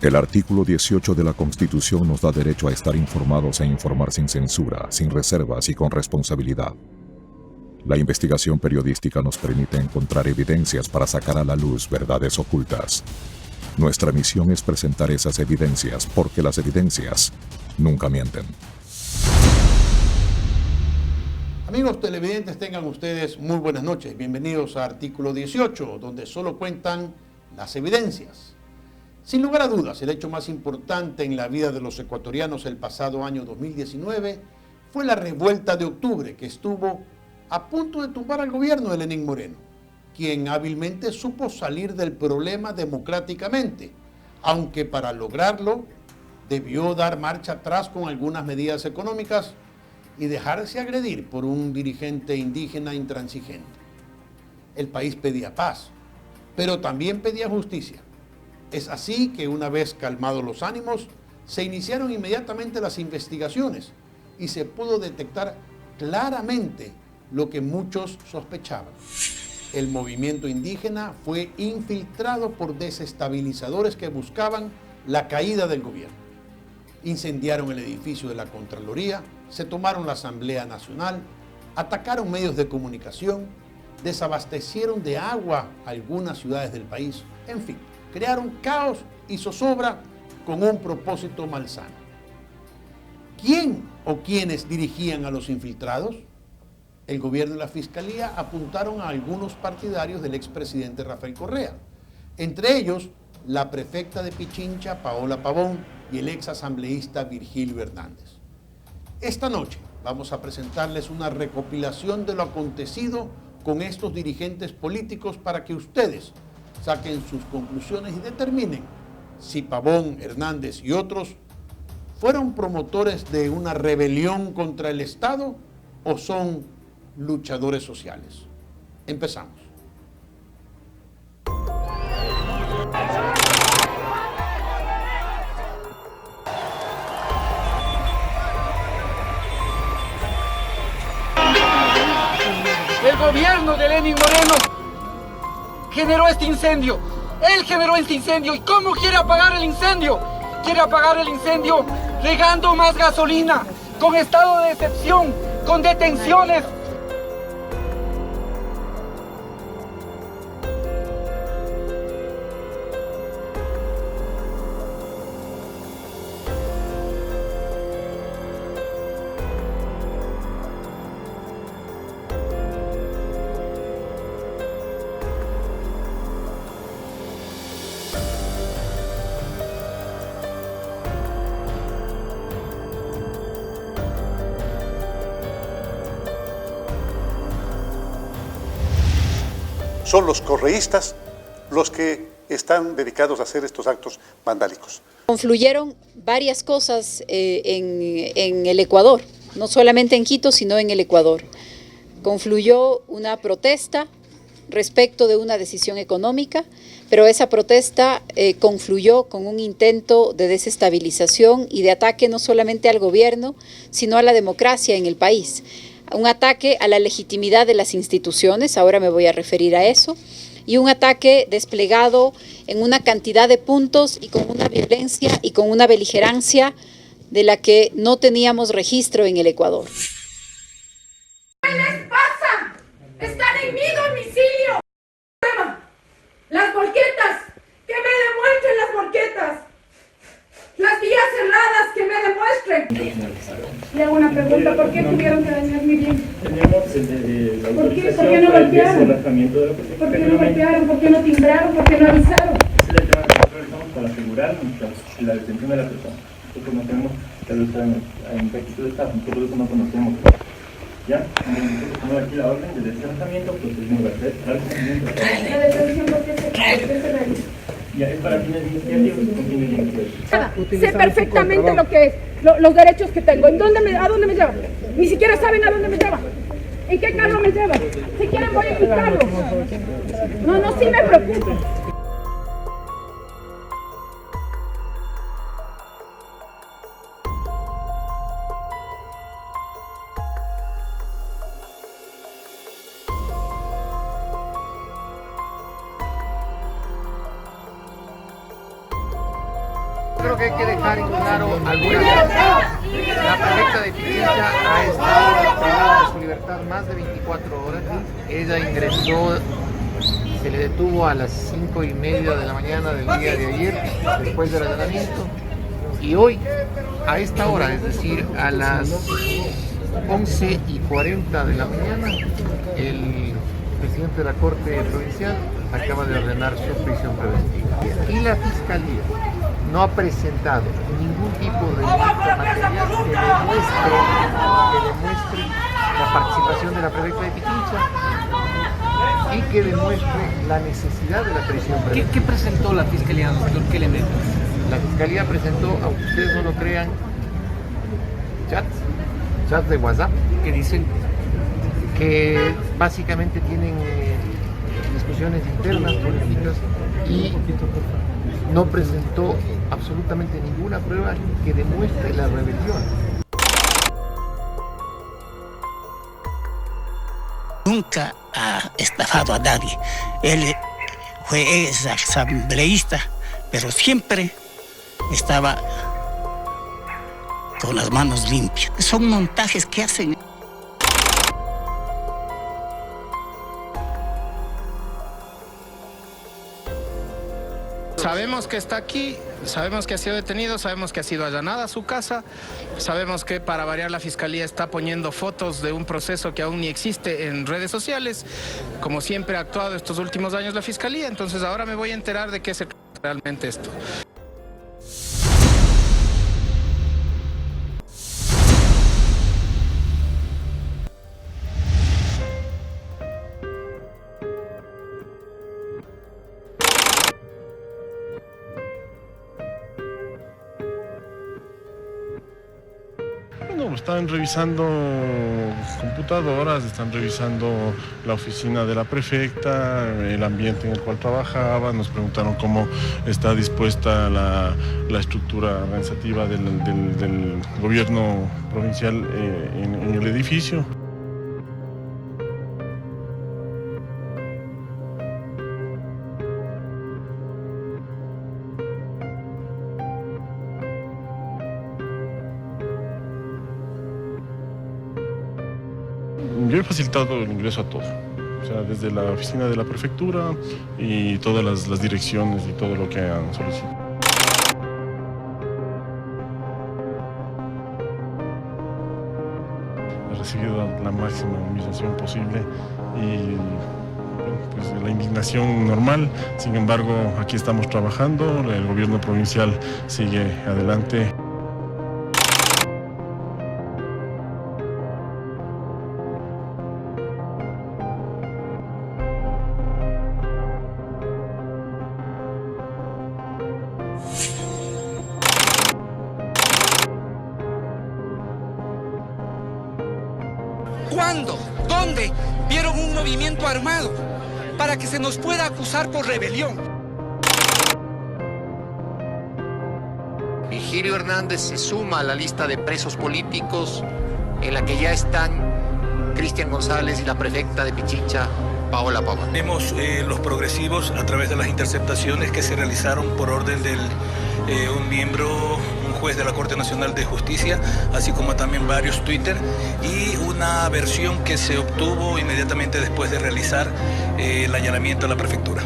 El artículo 18 de la Constitución nos da derecho a estar informados e informar sin censura, sin reservas y con responsabilidad. La investigación periodística nos permite encontrar evidencias para sacar a la luz verdades ocultas. Nuestra misión es presentar esas evidencias porque las evidencias nunca mienten. Amigos televidentes, tengan ustedes muy buenas noches. Bienvenidos a Artículo 18, donde solo cuentan las evidencias. Sin lugar a dudas, el hecho más importante en la vida de los ecuatorianos el pasado año 2019 fue la revuelta de octubre, que estuvo a punto de tumbar al gobierno de Lenín Moreno, quien hábilmente supo salir del problema democráticamente, aunque para lograrlo debió dar marcha atrás con algunas medidas económicas y dejarse agredir por un dirigente indígena intransigente. El país pedía paz, pero también pedía justicia. Es así que una vez calmados los ánimos, se iniciaron inmediatamente las investigaciones y se pudo detectar claramente lo que muchos sospechaban. El movimiento indígena fue infiltrado por desestabilizadores que buscaban la caída del gobierno. Incendiaron el edificio de la Contraloría, se tomaron la Asamblea Nacional, atacaron medios de comunicación, desabastecieron de agua algunas ciudades del país, en fin, crearon caos y zozobra con un propósito malsano. ¿Quién o quiénes dirigían a los infiltrados? El gobierno y la fiscalía apuntaron a algunos partidarios del expresidente Rafael Correa, entre ellos la prefecta de Pichincha, Paola Pavón, y el ex asambleísta Virgilio Hernández. Esta noche vamos a presentarles una recopilación de lo acontecido con estos dirigentes políticos para que ustedes saquen sus conclusiones y determinen si Pavón, Hernández y otros fueron promotores de una rebelión contra el Estado o son luchadores sociales. Empezamos. El gobierno de Lenín Moreno generó este incendio. Él generó este incendio. ¿Y cómo quiere apagar el incendio? Quiere apagar el incendio regando más gasolina, con estado de excepción, con detenciones. Son los correístas los que están dedicados a hacer estos actos vandálicos. Confluyeron varias cosas en el Ecuador, no solamente en Quito, sino en el Ecuador. Confluyó una protesta respecto de una decisión económica, pero esa protesta confluyó con un intento de desestabilización y de ataque no solamente al gobierno, sino a la democracia en el país. Un ataque a la legitimidad de las instituciones, ahora me voy a referir a eso, y un ataque desplegado en una cantidad de puntos y con una violencia y con una beligerancia de la que no teníamos registro en el Ecuador. ¿Qué les pasa? Están en mi domicilio. Las volquetas, que me demuestren las volquetas. Las vías cerradas, que me demuestren. Le hago una pregunta, ¿por qué tuvieron que dañar mi bien? ¿Por qué no golpearon? ¿Por qué no golpearon? ¿Por qué no timbraron? ¿Por qué no avisaron? Ese es el tema que nosotros realizamos para asegurar la detención de la persona. Nosotros no tenemos que está en actitud de Estado, nosotros eso no conocemos. ¿Ya? Nosotros tenemos aquí la orden de desplazamiento, procedimos a hacer al cumplimiento. La detención, ¿por qué se realiza? Ya es para fines investigativos y con fines investigativos. Sé perfectamente lo que es, los derechos que tengo. ¿A dónde me llevan? Ni siquiera saben a dónde me llevan. ¿En qué carro me llevan? Si quieren voy en mi carro. No, sí me preocupa. Creo que hay que dejar en claro algunas cosas. La prefecta de Pichincha ha estado privada de su libertad más de 24 horas. Ella ingresó, se le detuvo a las 5:30 de la mañana del día de ayer, después del allanamiento. Y hoy, a esta hora, es decir, a las 11:40 de la mañana, el presidente de la Corte Provincial acaba de ordenar su prisión preventiva. Y la Fiscalía no ha presentado ningún tipo de delito material que demuestre la participación de la prefecta de Pichincha y que demuestre la necesidad de la prisión preventiva. ¿Qué presentó la Fiscalía, doctor? ¿Qué elementos? La Fiscalía presentó, aunque ustedes no lo crean, chats de WhatsApp ¿Qué dicen? que básicamente tienen discusiones internas políticas y no presentó absolutamente ninguna prueba que demuestre la rebelión. Nunca ha estafado a nadie. Él fue asambleísta, pero siempre estaba con las manos limpias. Son montajes que hacen. Sabemos que está aquí, sabemos que ha sido detenido, sabemos que ha sido allanada su casa, sabemos que para variar la Fiscalía está poniendo fotos de un proceso que aún ni existe en redes sociales, como siempre ha actuado estos últimos años la Fiscalía, entonces ahora me voy a enterar de qué se trata realmente esto. Bueno, están revisando computadoras, están revisando la oficina de la prefecta, el ambiente en el cual trabajaba, nos preguntaron cómo está dispuesta la estructura organizativa del gobierno provincial en el edificio. Yo he facilitado el ingreso a todo, o sea, desde la oficina de la prefectura y todas las direcciones y todo lo que han solicitado. He recibido la máxima humillación posible y pues, la indignación normal. Sin embargo, aquí estamos trabajando, el gobierno provincial sigue adelante. ¿Cuándo? ¿Dónde vieron un movimiento armado para que se nos pueda acusar por rebelión? Virgilio Hernández se suma a la lista de presos políticos en la que ya están Cristian González y la prefecta de Pichincha, Paola Pavón. Vemos los progresivos a través de las interceptaciones que se realizaron por orden de un juez de la Corte Nacional de Justicia, así como también varios Twitter y una versión que se obtuvo inmediatamente después de realizar el allanamiento a la prefectura.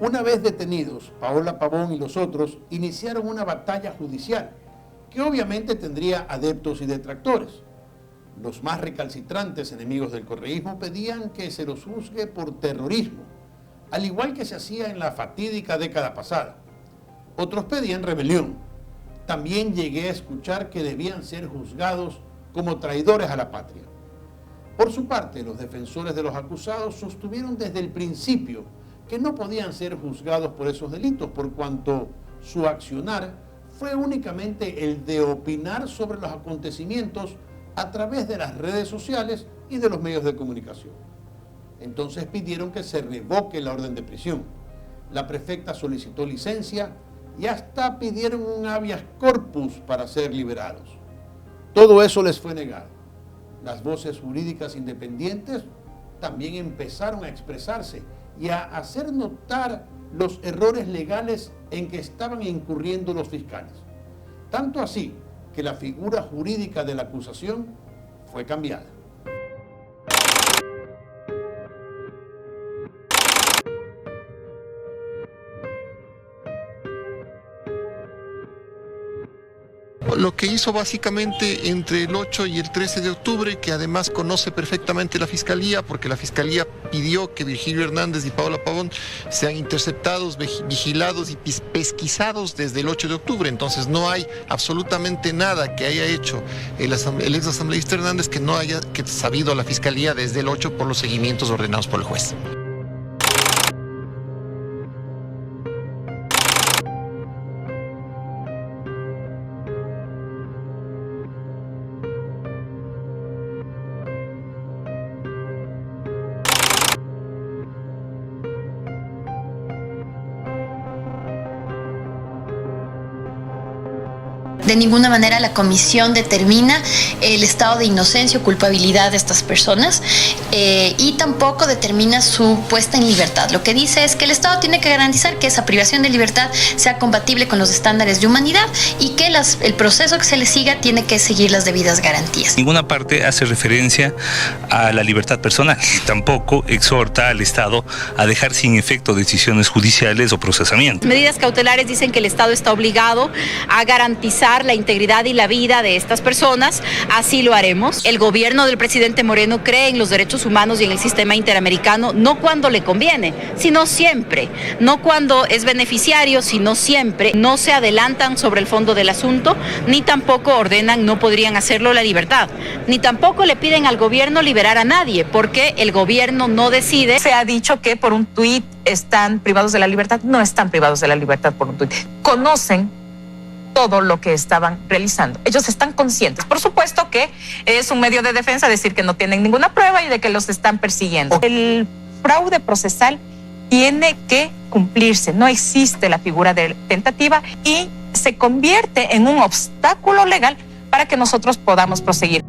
Una vez detenidos, Paola Pavón y los otros iniciaron una batalla judicial que obviamente tendría adeptos y detractores. Los más recalcitrantes enemigos del correísmo pedían que se los juzgue por terrorismo, al igual que se hacía en la fatídica década pasada. Otros pedían rebelión. También llegué a escuchar que debían ser juzgados como traidores a la patria. Por su parte, los defensores de los acusados sostuvieron desde el principio que no podían ser juzgados por esos delitos, por cuanto su accionar fue únicamente el de opinar sobre los acontecimientos a través de las redes sociales y de los medios de comunicación. Entonces pidieron que se revoque la orden de prisión. La prefecta solicitó licencia y hasta pidieron un habeas corpus para ser liberados. Todo eso les fue negado. Las voces jurídicas independientes también empezaron a expresarse y a hacer notar los errores legales en que estaban incurriendo los fiscales. Tanto así que la figura jurídica de la acusación fue cambiada. Lo que hizo básicamente entre el 8 y el 13 de octubre, que además conoce perfectamente la Fiscalía, porque la Fiscalía pidió que Virgilio Hernández y Paola Pavón sean interceptados, vigilados y pesquisados desde el 8 de octubre. Entonces no hay absolutamente nada que haya hecho el ex asambleísta Hernández que no haya sabido a la Fiscalía desde el 8 por los seguimientos ordenados por el juez. De ninguna manera la comisión determina el estado de inocencia o culpabilidad de estas personas y tampoco determina su puesta en libertad. Lo que dice es que el Estado tiene que garantizar que esa privación de libertad sea compatible con los estándares de humanidad y que el proceso que se le siga tiene que seguir las debidas garantías. Ninguna parte hace referencia a la libertad personal. Tampoco exhorta al Estado a dejar sin efecto decisiones judiciales o procesamientos. Medidas cautelares dicen que el Estado está obligado a garantizar la integridad y la vida de estas personas. Así lo haremos. El gobierno del presidente Moreno cree en los derechos humanos y en el sistema interamericano, no cuando le conviene, sino siempre. No cuando es beneficiario, sino siempre. No se adelantan sobre el fondo del asunto, ni tampoco ordenan, no podrían hacerlo, la libertad. Ni tampoco le piden al gobierno liberar a nadie, porque el gobierno no decide. Se ha dicho que por un tuit están privados de la libertad. No están privados de la libertad por un tuit. Conocen todo lo que estaban realizando. Ellos están conscientes. Por supuesto que es un medio de defensa decir que no tienen ninguna prueba y de que los están persiguiendo. El fraude procesal tiene que cumplirse. No existe la figura de tentativa y se convierte en un obstáculo legal para que nosotros podamos proseguir.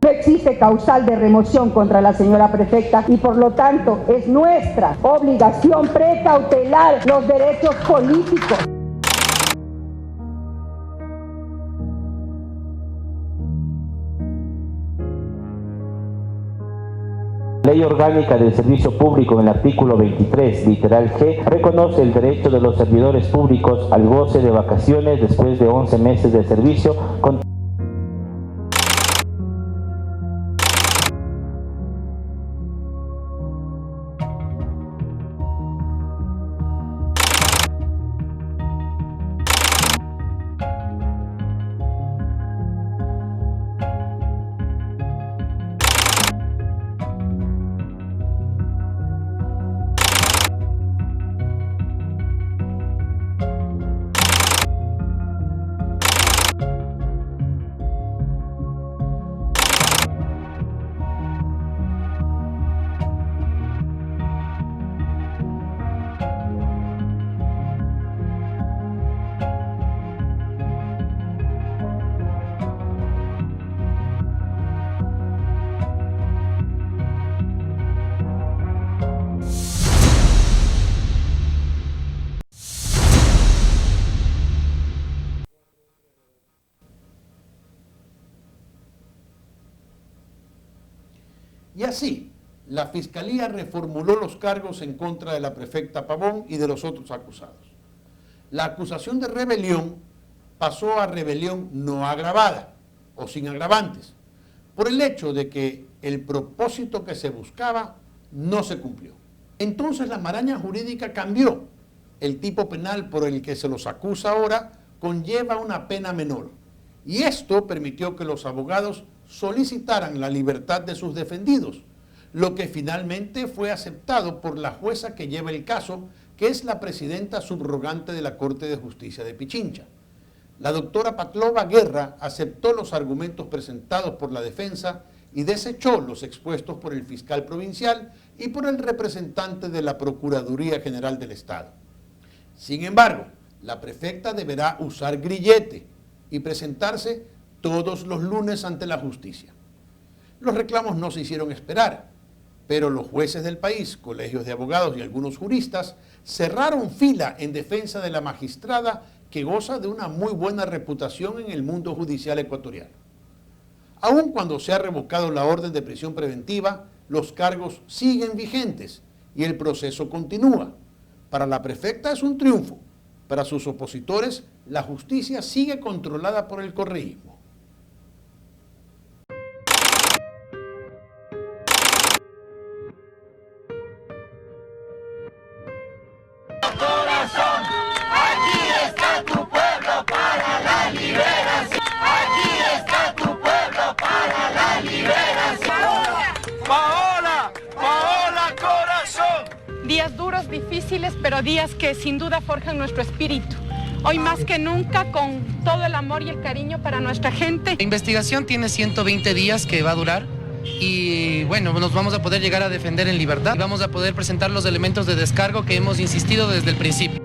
No existe causal de remoción contra la señora prefecta y por lo tanto es nuestra obligación precautelar los derechos políticos. Ley Orgánica del Servicio Público en el artículo 23, literal G, reconoce el derecho de los servidores públicos al goce de vacaciones después de 11 meses de servicio con Y así, la Fiscalía reformuló los cargos en contra de la prefecta Pavón y de los otros acusados. La acusación de rebelión pasó a rebelión no agravada o sin agravantes, por el hecho de que el propósito que se buscaba no se cumplió. Entonces la maraña jurídica cambió. El tipo penal por el que se los acusa ahora conlleva una pena menor. Y esto permitió que los abogados solicitaran la libertad de sus defendidos, lo que finalmente fue aceptado por la jueza que lleva el caso, que es la presidenta subrogante de la Corte de Justicia de Pichincha. La doctora Patlova Guerra aceptó los argumentos presentados por la defensa y desechó los expuestos por el fiscal provincial y por el representante de la Procuraduría General del Estado. Sin embargo, la prefecta deberá usar grillete y presentarse todos los lunes ante la justicia. Los reclamos no se hicieron esperar, pero los jueces del país, colegios de abogados y algunos juristas cerraron fila en defensa de la magistrada que goza de una muy buena reputación en el mundo judicial ecuatoriano. Aun cuando se ha revocado la orden de prisión preventiva, los cargos siguen vigentes y el proceso continúa. Para la prefecta es un triunfo. Para sus opositores, la justicia sigue controlada por el correísmo. Corazón, aquí está tu pueblo para la liberación. Aquí está tu pueblo para la liberación. Paola, Paola, corazón. Días duros, difíciles, pero días que sin duda forjan nuestro espíritu. Hoy más que nunca, con todo el amor y el cariño para nuestra gente. La investigación tiene 120 días que va a durar. Y bueno, nos vamos a poder llegar a defender en libertad. Vamos a poder presentar los elementos de descargo que hemos insistido desde el principio.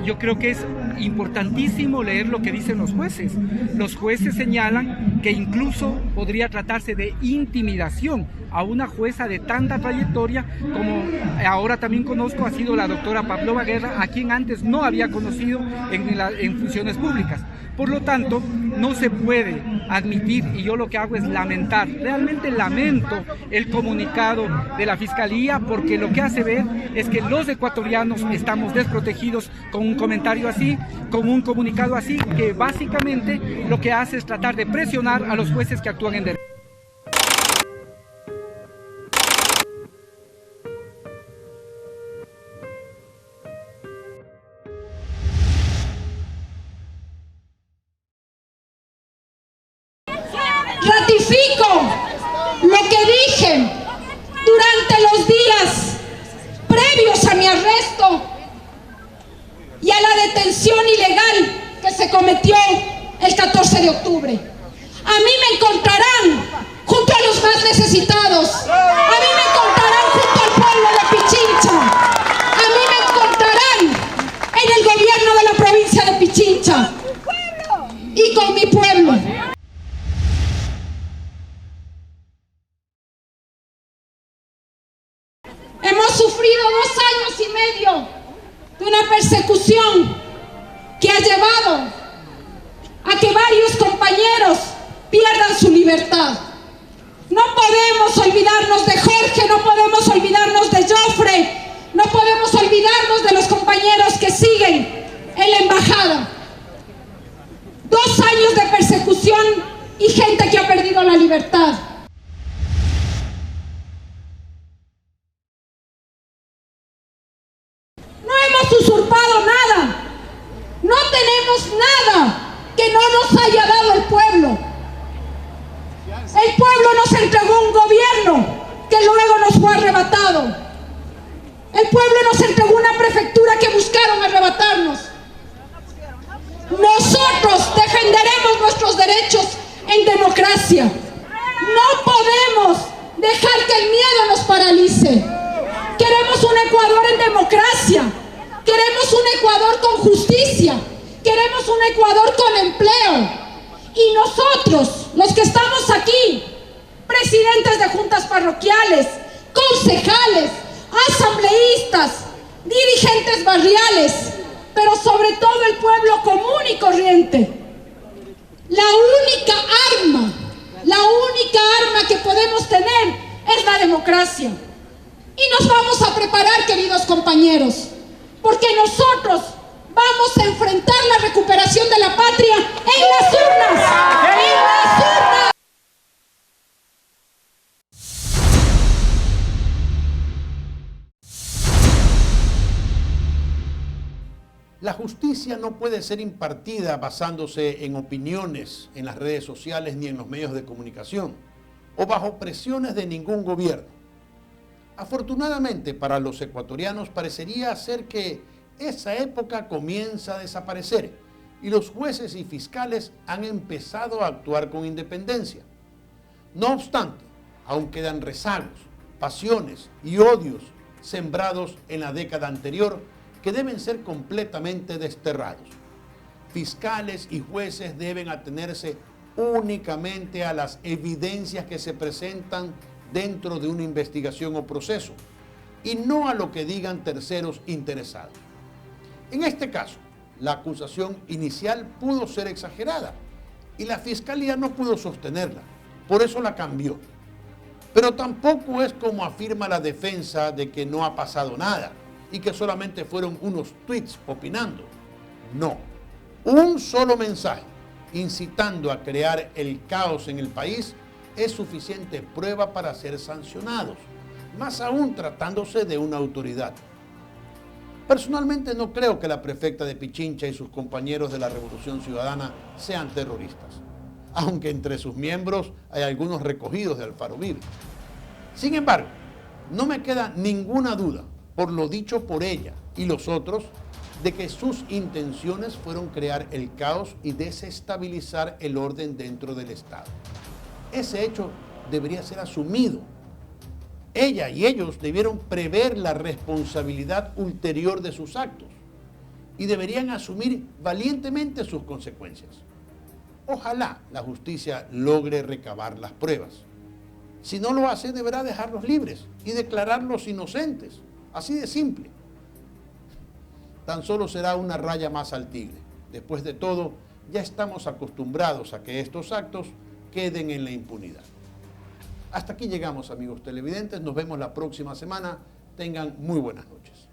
Yo creo que es importantísimo leer lo que dicen los jueces. Los jueces señalan que incluso podría tratarse de intimidación a una jueza de tanta trayectoria como ahora también conozco, ha sido la doctora Patlova Guerra, a quien antes no había conocido en funciones públicas. Por lo tanto, no se puede admitir, y yo lo que hago es lamentar, realmente lamento el comunicado de la Fiscalía, porque lo que hace ver es que los ecuatorianos estamos desprotegidos con un comentario así, con un comunicado así, que básicamente lo que hace es tratar de presionar a los jueces que actúan en derecho. Ratifico lo que dije durante los días previos a mi arresto y a la detención ilegal que se cometió el 14 de octubre. A mí me encontrarán junto a los más necesitados. A mí me encontrarán junto al pueblo de Pichincha. A mí me encontrarán en el gobierno de la provincia de Pichincha y con mi pueblo. Hemos sufrido 2 años y medio de una persecución que ha llevado a que varios compañeros pierdan su libertad. No podemos olvidarnos de Jorge, no podemos olvidarnos de Joffre, no podemos olvidarnos de los compañeros que siguen en la embajada. 2 años de persecución y gente que ha perdido la libertad. No hemos usurpado nada, no tenemos nada que no nos haya dado el pueblo. El pueblo nos entregó un gobierno que luego nos fue arrebatado. El pueblo nos entregó una prefectura que buscaron arrebatarnos. Nosotros defenderemos nuestros derechos en democracia. No podemos dejar que el miedo nos paralice. Queremos un Ecuador en democracia, queremos un Ecuador con justicia, queremos un Ecuador con empleo, Y nosotros, los que estamos aquí, presidentes de juntas parroquiales, concejales, asambleístas, dirigentes barriales, pero sobre todo el pueblo común y corriente, la única arma que podemos tener es la democracia. Y nos vamos a preparar, queridos compañeros, porque nosotros vamos a enfrentar la recuperación de la patria en las urnas. ¡En las urnas! La justicia no puede ser impartida basándose en opiniones en las redes sociales ni en los medios de comunicación o bajo presiones de ningún gobierno. Afortunadamente para los ecuatorianos parecería ser que esa época comienza a desaparecer y los jueces y fiscales han empezado a actuar con independencia. No obstante, aún quedan rezagos, pasiones y odios sembrados en la década anterior que deben ser completamente desterrados. Fiscales y jueces deben atenerse únicamente a las evidencias que se presentan dentro de una investigación o proceso y no a lo que digan terceros interesados. En este caso, la acusación inicial pudo ser exagerada y la fiscalía no pudo sostenerla, por eso la cambió. Pero tampoco es como afirma la defensa de que no ha pasado nada y que solamente fueron unos tweets opinando. No, un solo mensaje incitando a crear el caos en el país es suficiente prueba para ser sancionados, más aún tratándose de una autoridad. Personalmente no creo que la prefecta de Pichincha y sus compañeros de la Revolución Ciudadana sean terroristas, aunque entre sus miembros hay algunos recogidos de Alfaro Vive. Sin embargo, no me queda ninguna duda, por lo dicho por ella y los otros, de que sus intenciones fueron crear el caos y desestabilizar el orden dentro del Estado. Ese hecho debería ser asumido. Ella y ellos debieron prever la responsabilidad ulterior de sus actos y deberían asumir valientemente sus consecuencias. Ojalá la justicia logre recabar las pruebas. Si no lo hace, deberá dejarlos libres y declararlos inocentes. Así de simple. Tan solo será una raya más al tigre. Después de todo, ya estamos acostumbrados a que estos actos queden en la impunidad. Hasta aquí llegamos, amigos televidentes. Nos vemos la próxima semana. Tengan muy buenas noches.